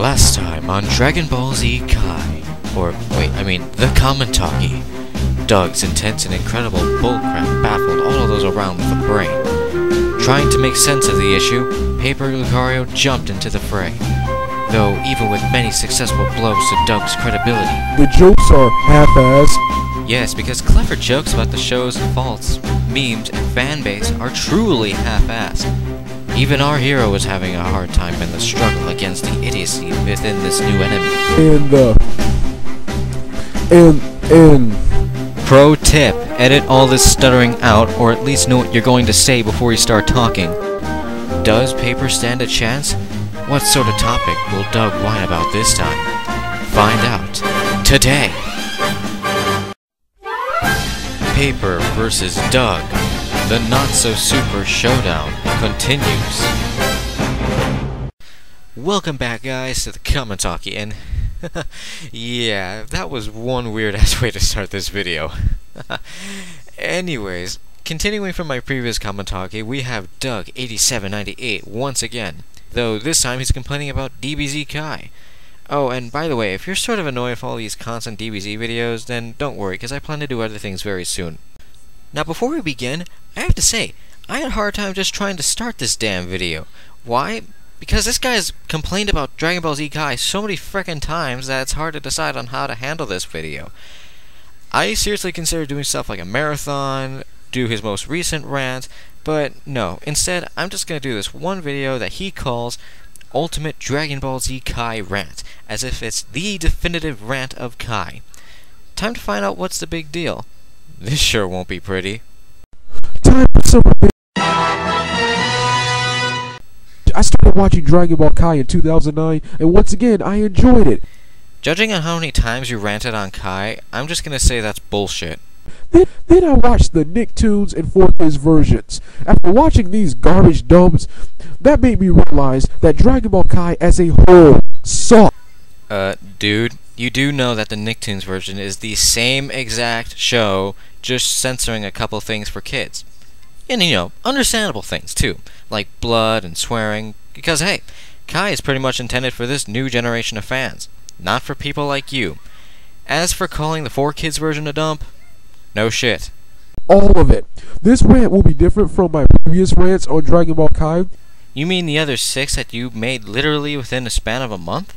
Last time on Dragon Ball Z Kai, the Commentalky, Doug's intense and incredible bullcrap baffled all of those around with a brain. Trying to make sense of the issue, Paper Lucario jumped into the fray. Though even with many successful blows to Doug's credibility, the jokes are half-assed. Yes, because clever jokes about the show's faults, memes, and fan base are truly half-assed. Even our hero was having a hard time in the struggle against the idiocy within this new enemy. Pro tip, edit all this stuttering out, or at least know what you're going to say before you start talking. Does Paper stand a chance? What sort of topic will Doug whine about this time? Find out today! Paper versus Doug. The not-so-super showdown continues. Welcome back, guys, to the Commentalky, and yeah, that was one weird-ass way to start this video. Anyways, continuing from my previous Commentalky, we have Doug8798 once again, though this time he's complaining about DBZ Kai. Oh, and by the way, if you're sort of annoyed with all these constant DBZ videos, then don't worry, because I plan to do other things very soon. Now, before we begin, I have to say, I had a hard time just trying to start this damn video. Why? Because this guy's complained about Dragon Ball Z Kai so many frickin' times that it's hard to decide on how to handle this video. I seriously considered doing stuff like a marathon, do his most recent rant, but no. Instead, I'm just gonna do this one video that he calls Ultimate Dragon Ball Z Kai Rant, as if it's the definitive rant of Kai. Time to find out what's the big deal. This sure won't be pretty. Time for some. I started watching Dragon Ball Kai in 2009, and once again, I enjoyed it. Judging on how many times you ranted on Kai, I'm just gonna say that's bullshit. Then I watched the Nicktoons and 4Kids versions. After watching these garbage dubs, that made me realize that Dragon Ball Kai as a whole sucked. Dude, you do know that the Nicktoons version is the same exact show, just censoring a couple things for kids. And, you know, understandable things, too, like blood and swearing, because, hey, Kai is pretty much intended for this new generation of fans, not for people like you. As for calling the 4Kids version a dump, no shit. All of it. This rant will be different from my previous rants on Dragon Ball Kai. You mean the other 6 that you made literally within a span of a month?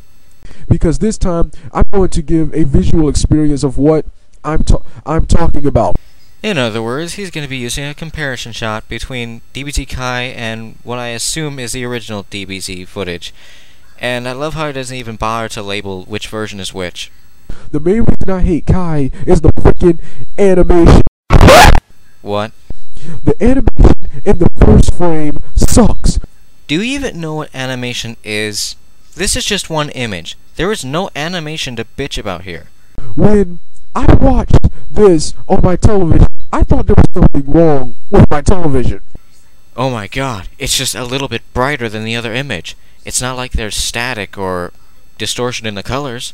Because this time, I'm going to give a visual experience of what I'm talking about. In other words, he's going to be using a comparison shot between DBZ Kai and what I assume is the original DBZ footage. And I love how he doesn't even bother to label which version is which. The main reason I hate Kai is the freaking animation. What? The animation in the first frame sucks. Do you even know what animation is? This is just one image. There is no animation to bitch about here. When I watched this on my television, I thought there was something wrong with my television. Oh my god, it's just a little bit brighter than the other image. It's not like there's static or distortion in the colors.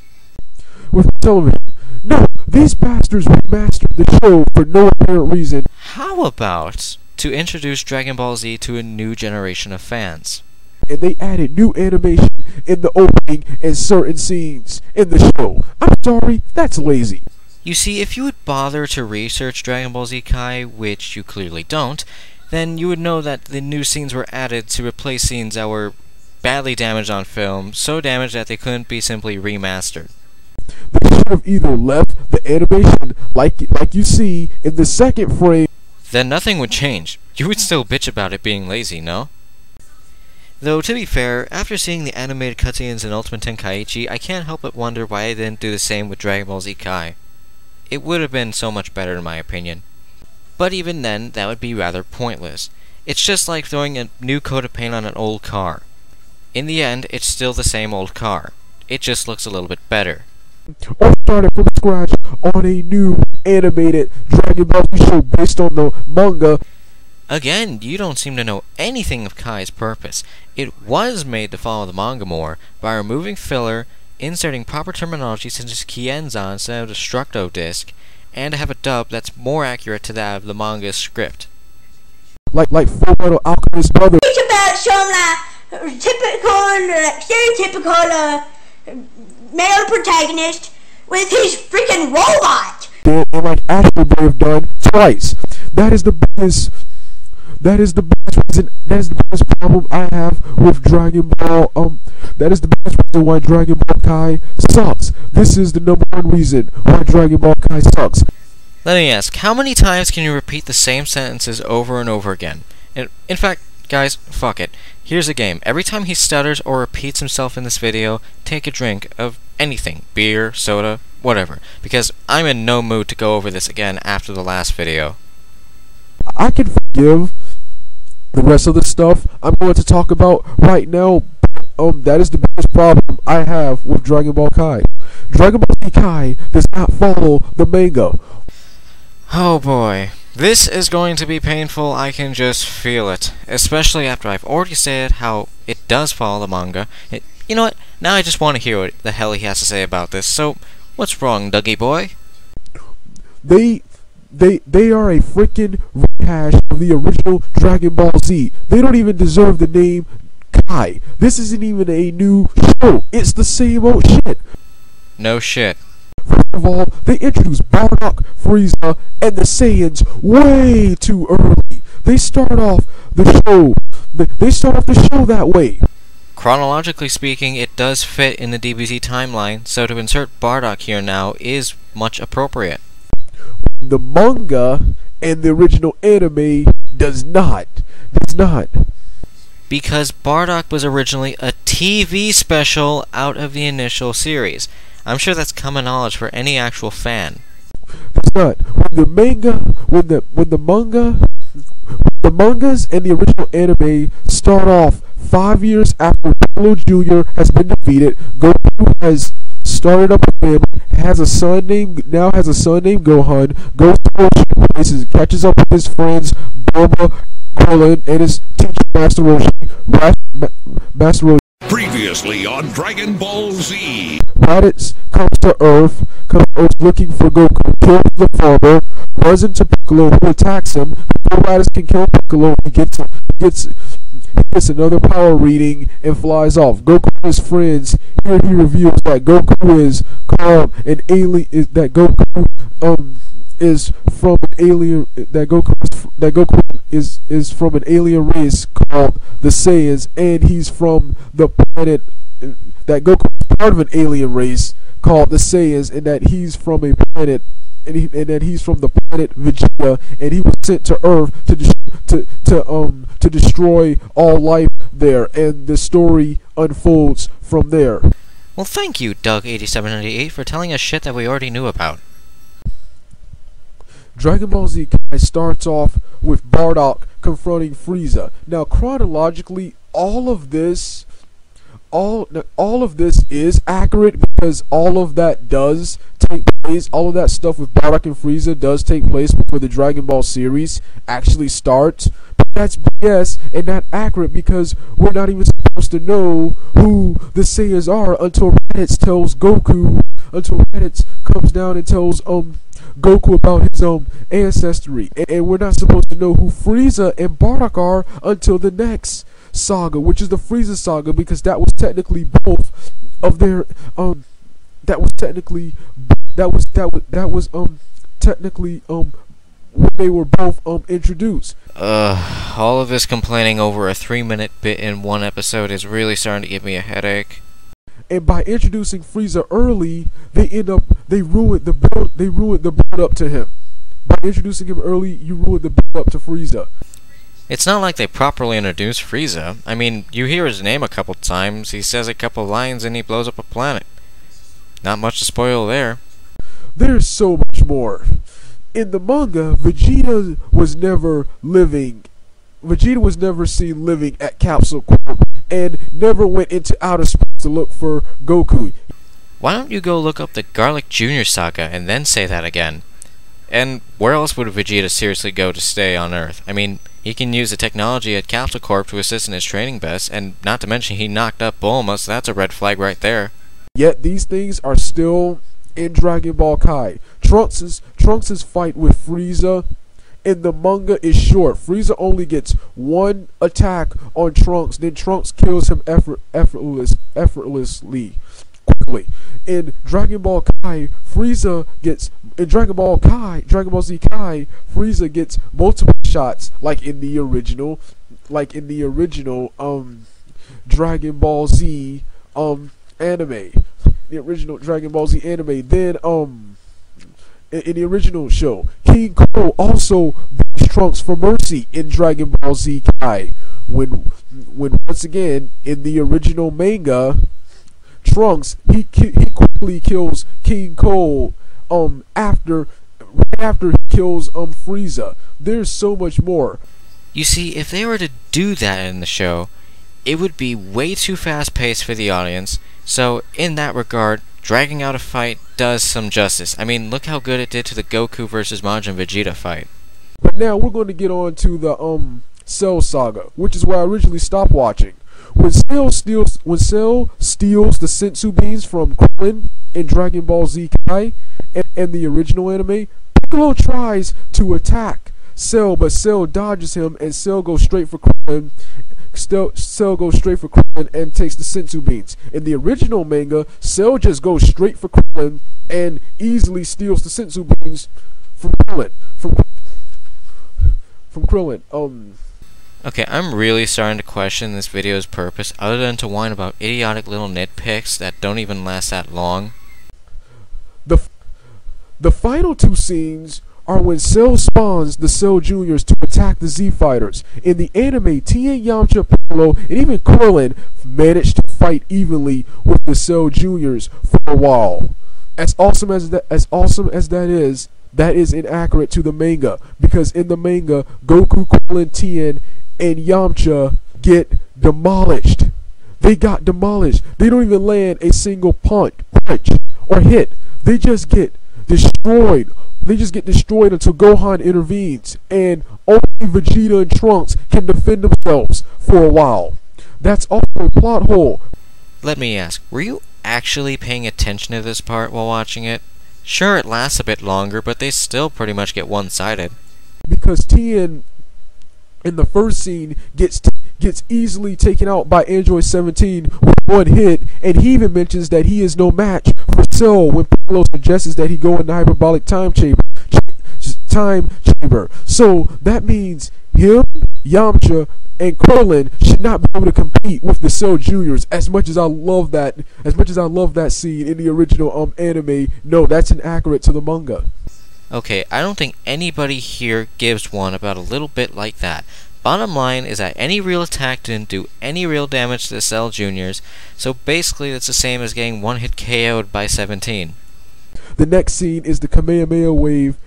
With the television. No, these bastards remastered the show for no apparent reason. How about to introduce Dragon Ball Z to a new generation of fans? And they added new animation in the opening and certain scenes in the show. I'm sorry, that's lazy. You see, if you would bother to research Dragon Ball Z Kai, which you clearly don't, then you would know that the new scenes were added to replace scenes that were badly damaged on film, so damaged that they couldn't be simply remastered. They should have either left the animation like you see in the second frame. Then nothing would change. You would still bitch about it being lazy, no? Though, to be fair, after seeing the animated cutscenes in Ultimate Tenkaichi, I can't help but wonder why they didn't do the same with Dragon Ball Z Kai. It would have been so much better in my opinion. But even then, that would be rather pointless. It's just like throwing a new coat of paint on an old car. In the end, it's still the same old car. It just looks a little bit better. Or started from scratch on a new animated Dragon Ball Z show based on the manga. Again, you don't seem to know anything of Kai's purpose. It was made to follow the manga more by removing filler, inserting proper terminology such as Kienzan instead of Destructo Disc, and to have a dub that's more accurate to that of the manga's script. Like Fullmetal Alchemist Brother. It's about some typical, stereotypical male protagonist with his freaking robot. And like actually they have done twice. That is the biggest reason. That is the biggest problem I have with Dragon Ball. That is the biggest reason why Dragon Ball Kai sucks. This is the number one reason why Dragon Ball Kai sucks. Let me ask, how many times can you repeat the same sentences over and over again? In fact, guys, fuck it. Here's a game. Every time he stutters or repeats himself in this video, take a drink of anything. Beer, soda, whatever. Because I'm in no mood to go over this again after the last video. I can forgive the rest of the stuff I'm going to talk about right now. That is the biggest problem I have with Dragon Ball Kai. Dragon Ball Z Kai does not follow the manga. Oh boy. This is going to be painful, I can just feel it. Especially after I've already said how it does follow the manga. You know what? Now I just want to hear what the hell he has to say about this. So, what's wrong, Dougie boy? They are a freaking rehash of the original Dragon Ball Z. They don't even deserve the name Kai. This isn't even a new show. It's the same old shit. No shit. First of all, they introduced Bardock, Frieza, and the Saiyans way too early. They start off the show. They start off the show that way. Chronologically speaking, it does fit in the DBZ timeline, so to insert Bardock here now is much appropriate. The manga and the original anime does not. Because Bardock was originally a TV special out of the initial series. I'm sure that's common knowledge for any actual fan. It's not. When the mangas and the original anime start off 5 years after Piccolo Jr. has been defeated. Goku has started up a family, has a son named Gohan, goes to Ocean places, catches up with his friends Bulma, Krillin, and his teacher Master Roshi. Previously on Dragon Ball Z. Raditz comes to Earth looking for Goku, kills the farmer, runs into Piccolo, who attacks him. Before Raditz can kill Piccolo, he gets another power reading and flies off. Goku and his friends, here he reveals that Goku is called an alien, that Goku is from an alien, that Goku is from an alien race called the Saiyans, and he's from the planet, that Goku is part of an alien race called the Saiyans, and that he's from a planet, and that he's from the planet Vegeta, and he was sent to Earth to destroy all life there, and the story unfolds from there. Well, thank you, Doug8798, for telling us shit that we already knew about. Dragon Ball Z Kai starts off with Bardock confronting Frieza. Now, chronologically, all of this is accurate because all of that does take place. All of that stuff with Bardock and Frieza does take place before the Dragon Ball series actually starts. But that's BS and not accurate because we're not even supposed to know who the Saiyans are until Raditz tells Goku. Until Raditz comes down and tells Goku about his ancestry, and we're not supposed to know who Frieza and Bardock are until the next saga, which is the Frieza saga, because that was technically both of their when they were both introduced. All of this complaining over a 3-minute bit in one episode is really starting to give me a headache. And by introducing Frieza early, they ruined the build up to him. By introducing him early, you ruined the build up to Frieza. It's not like they properly introduced Frieza. I mean, you hear his name a couple times, he says a couple lines, and he blows up a planet. Not much to spoil there. There's so much more. In the manga, Vegeta was never seen living at Capsule Corp, and never went into outer space to look for Goku. Why don't you go look up the Garlic Jr. saga and then say that again? And where else would Vegeta seriously go to stay on Earth? I mean, he can use the technology at Capsule Corp to assist in his training best, and not to mention he knocked up Bulma, so that's a red flag right there. Yet these things are still in Dragon Ball Kai. Trunks' fight with Frieza in the manga is short. Frieza only gets one attack on Trunks, then Trunks kills him effortlessly. quickly. In Dragon Ball Kai, Frieza gets in Dragon Ball Z Kai, Frieza gets multiple shots like in the original Dragon Ball Z anime. The original Dragon Ball Z anime. Then in the original show, King Cole also beats Trunks for mercy in Dragon Ball Z Kai. When once again in the original manga, Trunks he quickly kills King Cole right after he kills Frieza. There's so much more. You see, if they were to do that in the show, it would be way too fast-paced for the audience. So in that regard, dragging out a fight does some justice. I mean, look how good it did to the Goku versus Majin Vegeta fight. But now we're going to get on to the Cell Saga, which is where I originally stopped watching. When Cell steals the Sensu beans from Krillin in Dragon Ball Z Kai and the original anime, Piccolo tries to attack Cell, but Cell dodges him, and Cell goes straight for Krillin. Cell goes straight for Krillin and takes the Sensu beans. In the original manga, Cell just goes straight for Krillin and easily steals the Sensu beans from Krillin. From Krillin. Okay, I'm really starting to question this video's purpose, other than to whine about idiotic little nitpicks that don't even last that long. The final two scenes are when Cell spawns the Cell Juniors to attack the Z Fighters. In the anime, Tien, Yamcha, Piccolo, and even Krillin managed to fight evenly with the Cell Juniors for a while. As awesome as that is, that is inaccurate to the manga, because in the manga, Goku, Krillin, Tien, and Yamcha get demolished. They got demolished. They don't even land a single punch or hit. They just get destroyed. They just get destroyed until Gohan intervenes, and only Vegeta and Trunks can defend themselves for a while. That's also a plot hole. Let me ask, were you actually paying attention to this part while watching it? Sure, it lasts a bit longer, but they still pretty much get one-sided. Because Tien, in the first scene, gets easily taken out by Android 17 with one hit, and he even mentions that he is no match for Cell when Piccolo suggests that he go in the hyperbolic time chamber. So that means him, Yamcha, and Krillin should not be able to compete with the Cell Juniors. As much as I love that scene in the original anime, no, that's inaccurate to the manga. Okay, I don't think anybody here gives one about a little bit like that. Bottom line is that any real attack didn't do any real damage to the Cell Juniors, so basically it's the same as getting one-hit KO'd by 17. The next scene is the Kamehameha Wave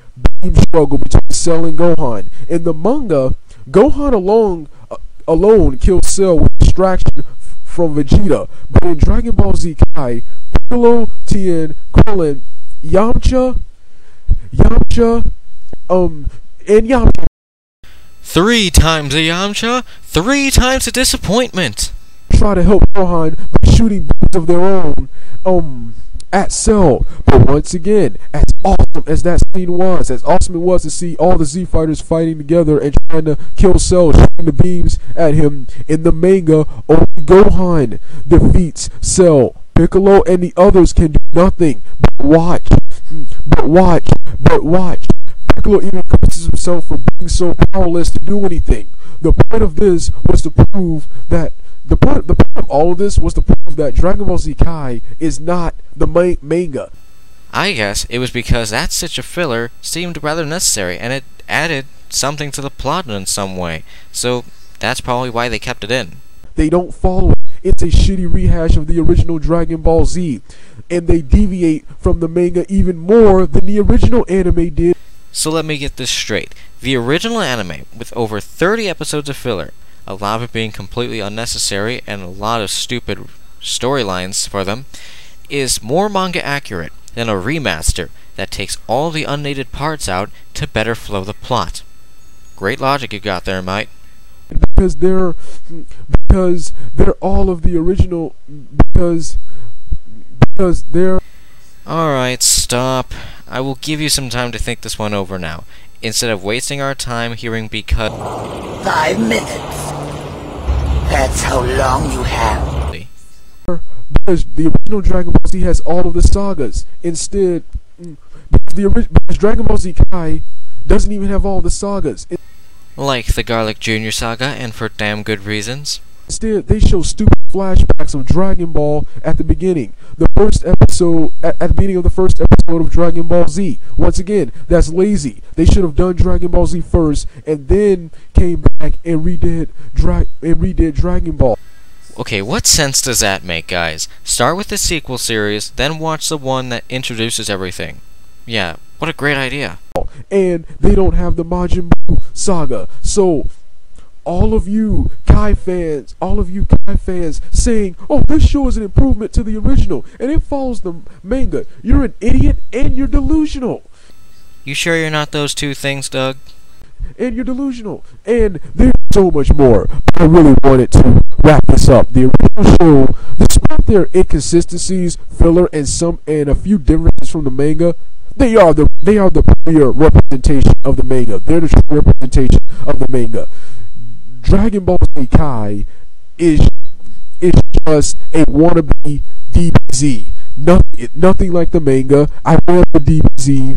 beam struggle between Cell and Gohan. In the manga, Gohan alone kills Cell with distraction from Vegeta, but in Dragon Ball Z Kai, Piccolo, Tien, Krillin, Yamcha, and Yamcha 3 times a Yamcha, 3 times a disappointment. Try to help Gohan by shooting beams of their own at Cell. But once again, as awesome as that scene was, as awesome it was to see all the Z Fighters fighting together and trying to kill Cell, shooting the beams at him, in the manga, only Gohan defeats Cell. Piccolo and the others can do nothing but watch. Piccolo even curses himself for being so powerless to do anything. The point of this was to prove that the point of all of this was to prove that Dragon Ball Z Kai is not the manga. I guess it was because that such a filler seemed rather necessary, and it added something to the plot in some way. So that's probably why they kept it in. They don't follow it. It's a shitty rehash of the original Dragon Ball Z, and they deviate from the manga even more than the original anime did. So let me get this straight. The original anime, with over 30 episodes of filler, a lot of it being completely unnecessary and a lot of stupid storylines for them, is more manga accurate than a remaster that takes all the unneeded parts out to better flow the plot. Great logic you got there, mate. Because they're all of the original, because they're... Alright, stop. I will give you some time to think this one over now, instead of wasting our time hearing because... 5 minutes. That's how long you have. because the original Dragon Ball Z has all of the sagas. Instead, because Dragon Ball Z Kai doesn't even have all the sagas. Like the Garlic Jr. saga, and for damn good reasons. Instead, they show stupid flashbacks of Dragon Ball at the beginning. The first episode, at the beginning of the first episode of Dragon Ball Z. Once again, that's lazy. They should have done Dragon Ball Z first, and then came back and redid Dragon Ball. Okay, what sense does that make, guys? Start with the sequel series, then watch the one that introduces everything. Yeah, what a great idea. And they don't have the Majin Buu saga. So, all of you Kai fans saying, oh, this show is an improvement to the original, and it follows the manga, you're an idiot and you're delusional. You sure you're not those two things, Doug? And you're delusional. And there's so much more. But I really wanted to wrap this up. The original show, despite their inconsistencies, filler, and a few differences from the manga, they are the premier representation of the manga. They're the true representation of the manga. Dragon Ball Z Kai is just a wannabe DBZ. Nothing like the manga. I read the DBZ.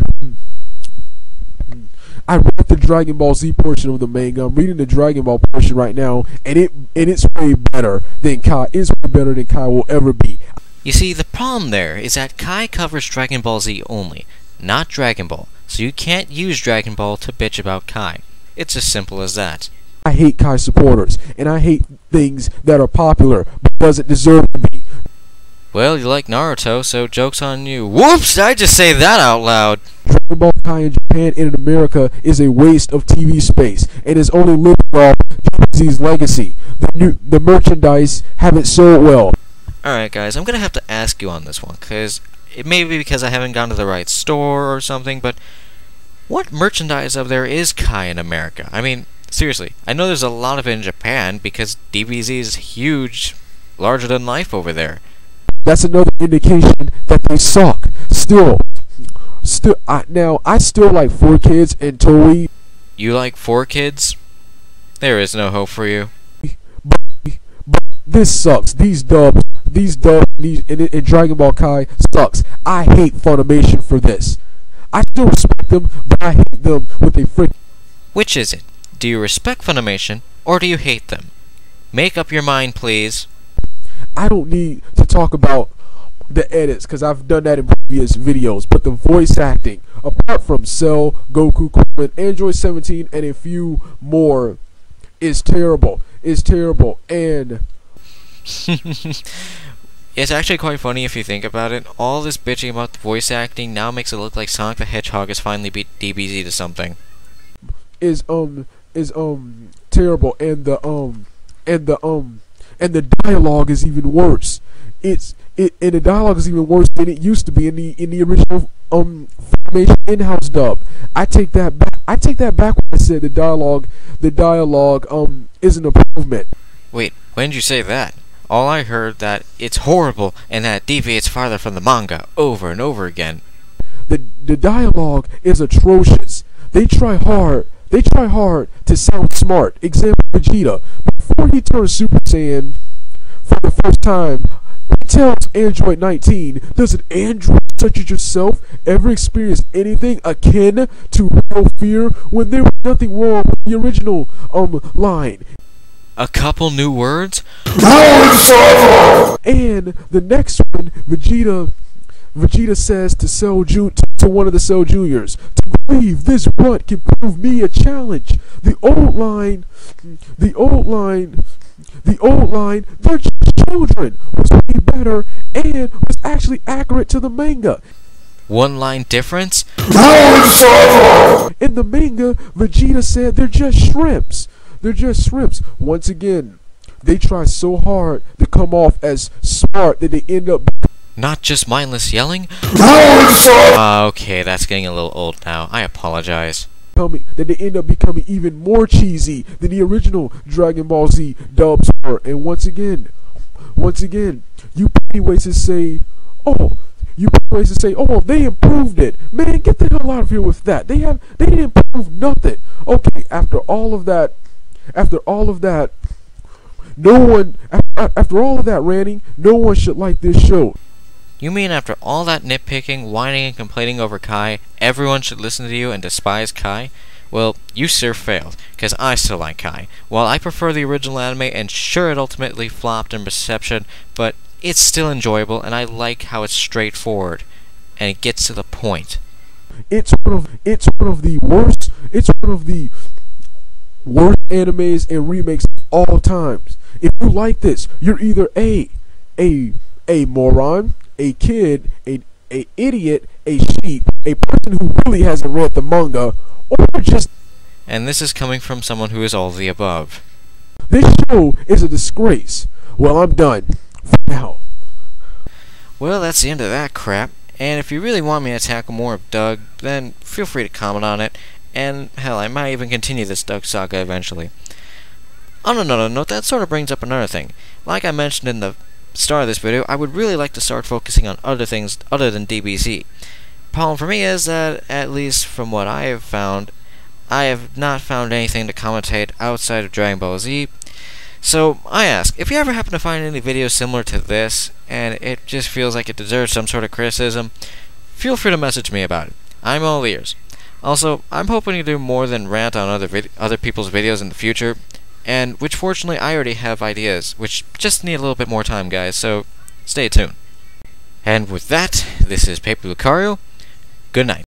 I read the Dragon Ball Z portion of the manga. I'm reading the Dragon Ball portion right now, and it's way better than Kai. It's way better than Kai will ever be. You see, the problem there is that Kai covers Dragon Ball Z only, not Dragon Ball, so you can't use Dragon Ball to bitch about Kai. It's as simple as that. I hate Kai supporters, and I hate things that are popular but doesn't deserve to be. Well, you like Naruto, so joke's on you. Whoops! Did I just say that out loud? Dragon Ball Kai in Japan and in America is a waste of TV space, and is only living off DBZ's legacy. The merchandise haven't sold well. Alright guys, I'm gonna have to ask you on this one, cause it may be because I haven't gone to the right store or something, but what merchandise of there is Kai in America? I mean, seriously, I know there's a lot of it in Japan because DBZ is huge, larger than life over there. That's another indication that they suck. I still like 4Kids and Toei. You like 4Kids? There is no hope for you. But this sucks. These dubs in Dragon Ball Kai sucks. I hate Funimation for this. I still respect them, but I hate them with a frick. Which is it? Do you respect Funimation, or do you hate them? Make up your mind, please. I don't need to talk about the edits, because I've done that in previous videos, but the voice acting, apart from Cell, Goku, Krillin, Android 17, and a few more, is terrible. And it's actually quite funny if you think about it. All this bitching about the voice acting now makes it look like Sonic the Hedgehog has finally beat DBZ to something. Is terrible, and the dialogue is even worse. And the dialogue is even worse than it used to be in the original Funimation in-house dub. I take that back when I said the dialogue is an improvement. Wait, when did you say that? All I heard that it's horrible and that it deviates farther from the manga over and over again. The dialogue is atrocious. They try hard to sound smart. Example, Vegeta, before he turns Super Saiyan for the first time, he tells Android 19, does an android such as yourself ever experience anything akin to real fear, when there was nothing wrong with the original line? A couple new words? And the next one, Vegeta says to one of the Cell Juniors, to believe this runt can prove me a challenge. The old line, they're just children, was way better and was actually accurate to the manga. One line difference? In the manga, Vegeta said they're just shrimps. Once again, they try so hard to come off as smart that they end up... Not just mindless yelling? Okay, that's getting a little old now. I apologize. That they end up becoming even more cheesy than the original Dragon Ball Z dubs were. And once again, you pennyweises say, oh, they improved it. Man, get the hell out of here with that. They didn't improve nothing. Okay, after all of that, No one, after all of that ranting, no one should like this show. You mean after all that nitpicking, whining, and complaining over Kai, everyone should listen to you and despise Kai? Well, you sure failed, because I still like Kai. While I prefer the original anime, and sure it ultimately flopped in reception, but it's still enjoyable, and I like how it's straightforward, and it gets to the point. It's one of the worst animes and remakes of all times. If you like this, you're either a moron, a kid, a idiot, a sheep, a person who really hasn't read the manga, or just... And this is coming from someone who is all the above. This show is a disgrace. Well, I'm done. For now. Well, that's the end of that crap. And if you really want me to tackle more of Doug, then feel free to comment on it. And hell, I might even continue this Doug Saga eventually. On another note, that sort of brings up another thing. Like I mentioned in the start of this video, I would really like to start focusing on other things other than DBZ. Problem for me is that, at least from what I have found, I have not found anything to commentate outside of Dragon Ball Z. So, I ask, if you ever happen to find any videos similar to this, and it just feels like it deserves some sort of criticism, feel free to message me about it. I'm all ears. Also, I'm hoping to do more than rant on other people's videos in the future, and which fortunately I already have ideas, which just need a little bit more time, guys, so stay tuned. And with that, this is Paper Lucario. Good night.